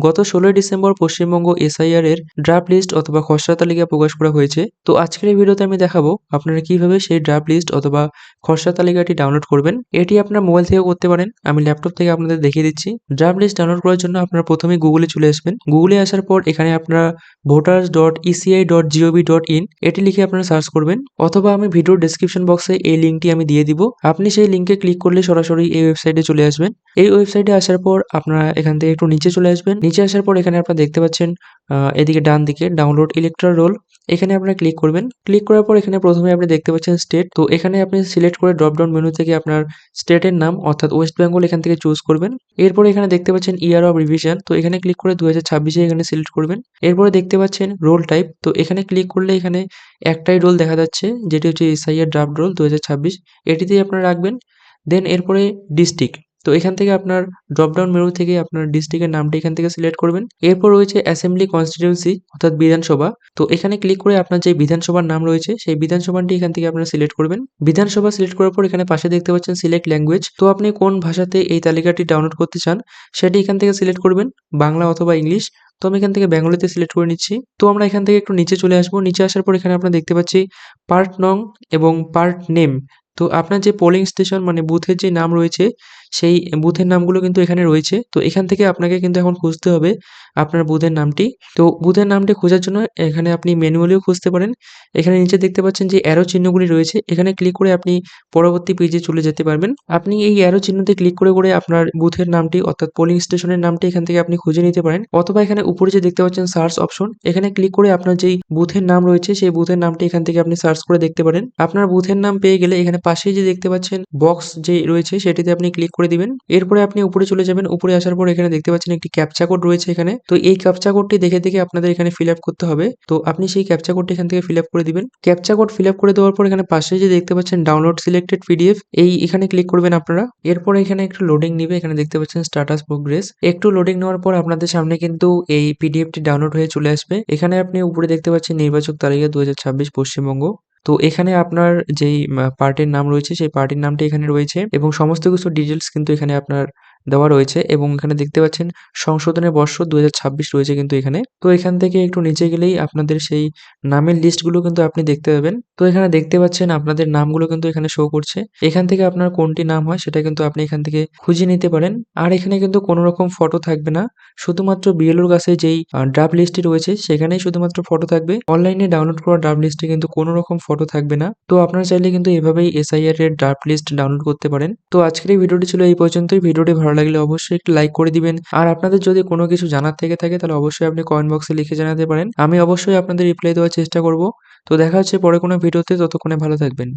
গত ১৬ই December Paschimbanga SIR এর ড্রাফট লিস্ট অথবা খসড়া তালিকা প্রকাশ করা হয়েছে। তো আজকের এই ভিডিওতে আমি দেখাবো আপনারা কিভাবে সেই ড্রাফট লিস্ট অথবা খসড়া তালিকাটি ডাউনলোড করবেন। এটি আপনার মোবাইল থেকেও করতে পারেন। আমি ল্যাপটপ থেকে আপনাদের দেখিয়ে দিচ্ছি। ড্রাফট লিস্ট ডাউনলোড করার জন্য আপনারা প্রথমেই গুগলে চলে আসবেন। গুগলে আসার পর এখানে আপনারা voters.eci.gov.in এটি লিখে আপনারা সার্চ করবেন, অথবা আমি ভিডিওর ডেসক্রিপশন বক্সে এই লিঙ্কটি আমি দিয়ে দিব। আপনি সেই লিঙ্কে ক্লিক করলে সরাসরি এই ওয়েবসাইটে চলে আসবেন। এই ওয়েবসাইটে আসার পর আপনারা এখান থেকে একটু নিচে চলে আসবেন। নিচে আসার পর এখানে আপনারা দেখতে পাচ্ছেন এদিকে ডান দিকে ডাউনলোড ইলেকট্রাল রোল, এখানে আপনারা ক্লিক করবেন। ক্লিক করার পর এখানে প্রথমে আপনি দেখতে পাচ্ছেন স্টেট। তো এখানে আপনি সিলেক্ট করে ড্রপ ডাউন মেনু থেকে আপনার স্টেটের নাম অর্থাৎ ওয়েস্ট বেঙ্গল এখান থেকে চুজ করবেন। এরপরে এখানে দেখতে পাচ্ছেন ইয়ার অফ রিভিশন, তো এখানে ক্লিক করে 2026 এখানে সিলেক্ট করবেন। এরপরে দেখতে পাচ্ছেন রোল টাইপ, তো এখানে ক্লিক করলে এখানে একটাই রোল দেখা যাচ্ছে, যেটি হচ্ছে এসআইআর ড্রাফট রোল 2026, এটিতেই আপনারা রাখবেন। দেন এরপরে ডিস্ট্রিক্ট, তো এখান থেকে আপনার ড্রপ ডাউন মেনু থেকে আপনার ডিস্ট্রিক্টের নামটা এখান থেকে সিলেক্ট করবেন। এরপর রয়েছে অ্যাসেম্বলি কনস্টিটিউয়েন্সি অর্থাৎ বিধানসভা, তো এখানে ক্লিক করে আপনার যে বিধানসভার নাম রয়েছে সেই বিধানসভাটি এখান থেকে আপনারা সিলেক্ট করবেন। বিধানসভা সিলেক্ট করার পর এখানে পাশে দেখতে পাচ্ছেন সিলেক্ট ল্যাঙ্গুয়েজ, তো আপনি কোন ভাষাতে এই তালিকাটি ডাউনলোড করতে চান সেটি এখান থেকে সিলেক্ট করবেন, বাংলা অথবা ইংলিশ। তো আমি এখান থেকে বেঙ্গলিতে সিলেক্ট করে নিচ্ছি। তো আমরা এখান থেকে একটু নিচে চলে আসবো। নিচে আসার পর এখানে আপনারা দেখতে পাচ্ছি পার্ট নং এবং পার্ট নেম। তো আপনার যে পোলিং স্টেশন মানে বুথের যে নাম রয়েছে সেই বুথের নামগুলো কিন্তু এখানে রয়েছে। তো এখান থেকে আপনাকে কিন্তু এখন খুঁজতে হবে আপনার বুথের নামটি। তো বুথের নামটি খোঁজার জন্য এখানে আপনি ম্যানুয়ালিও খুঁজতে পারেন। এখানে নিচে দেখতে পাচ্ছেন যে অ্যারো চিহ্নগুলি রয়েছে, এখানে ক্লিক করে আপনি পরবর্তী পেজে চলে যেতে পারবেন। আপনি এই অ্যারো চিহ্নতে ক্লিক করে আপনার বুথের নামটি অর্থাৎ পোলিং স্টেশনের নামটি এখান থেকে আপনি খুঁজে নিতে পারেন, অথবা এখানে উপরে যে দেখতে পাচ্ছেন সার্চ অপশন, এখানে ক্লিক করে আপনার যেই বুথের নাম রয়েছে সেই বুথের নামটি এখান থেকে আপনি সার্চ করে দেখতে পারেন। আপনার বুথের নাম পেয়ে গেলে এখানে পাশেই যে দেখতে পাচ্ছেন বক্স যে রয়েছে সেটিতে আপনি ক্লিক করে দিবেন। এরপরে আপনি উপরে চলে যাবেন। উপরে আসার পর এখানে দেখতে পাচ্ছেন একটি ক্যাপচা কোড রয়েছে এখানে, তো এই ক্যাপচা কোডটি দেখে আপনাদের এখানে ফিল আপ করতে হবে। তো আপনি সেই ক্যাপচা কোডটি এখান থেকে ফিল আপ করে দিবেন। ক্যাপচা কোড ফিল আপ করে দেওয়ার পর এখানে পাশে যে দেখতে পাচ্ছেন ডাউনলোড সিলেক্টেড পিডিএফ, এই এখানে ক্লিক করবেন আপনারা। এরপরে এখানে একটু লোডিং নিবে, এখানে দেখতে পাচ্ছেন স্ট্যাটাস প্রোগ্রেস। একটু লোডিং নেওয়ার পর আপনাদের সামনে কিন্তু এই পিডিএফটি ডাউনলোড হয়ে চলে আসবে। এখানে আপনি উপরে দেখতে পাচ্ছেন নির্বাচক তালিকা 2026 পশ্চিমবঙ্গ। তো এখানে আপনার যেই পার্টির নাম রয়েছে সেই পার্টির নামটি এখানে রয়েছে এবং সমস্ত কিছু ডিটেলস কিন্তু এখানে আপনার দেওয়া রয়েছে, এবং এখানে দেখতে পাচ্ছেন সংশোধনের বর্ষ 2026 রয়েছে কিন্তু এখানে। তো এখান থেকে একটু নিচে গেলেই আপনাদের সেই নামের লিস্টগুলো কিন্তু আপনি দেখতে পাবেন। তো এখানে দেখতে পাচ্ছেন আপনাদের নামগুলো কিন্তু এখানে শো করছে। এখান থেকে আপনার কোনটি নাম হয় সেটা কিন্তু আপনি এখান থেকে খুঁজে নিতে পারেন। আর এখানে কিন্তু কোনো রকম ফটো থাকবে না, শুধুমাত্র বিএলওর কাছে যেই ড্রাফট লিস্টটি রয়েছে সেখানেই শুধুমাত্র ফটো থাকবে। অনলাইনে ডাউনলোড করা ড্রাফট লিস্টে কিন্তু কোনো রকম ফটো থাকবে না। তো আপনারা চাইলে কিন্তু এভাবেই এসআইআর এর ড্রাফট লিস্ট ডাউনলোড করতে পারেন। তো আজকের এই ভিডিওটি ছিল এই পর্যন্তই। ভিডিওটি ভালো লাগলে অবশ্যই একটু লাইক করে দিবেন। আর আপনাদের যদি কোনো কিছু জানার থেকে থাকে তাহলে অবশ্যই আপনি কমেন্ট বক্সে লিখে জানাতে পারেন। আমি অবশ্যই আপনাদের রিপ্লাই দেওয়ার চেষ্টা করব। তো দেখা হচ্ছে পরে কোনো ভিডিওতে, ততক্ষণে ভালো থাকবেন।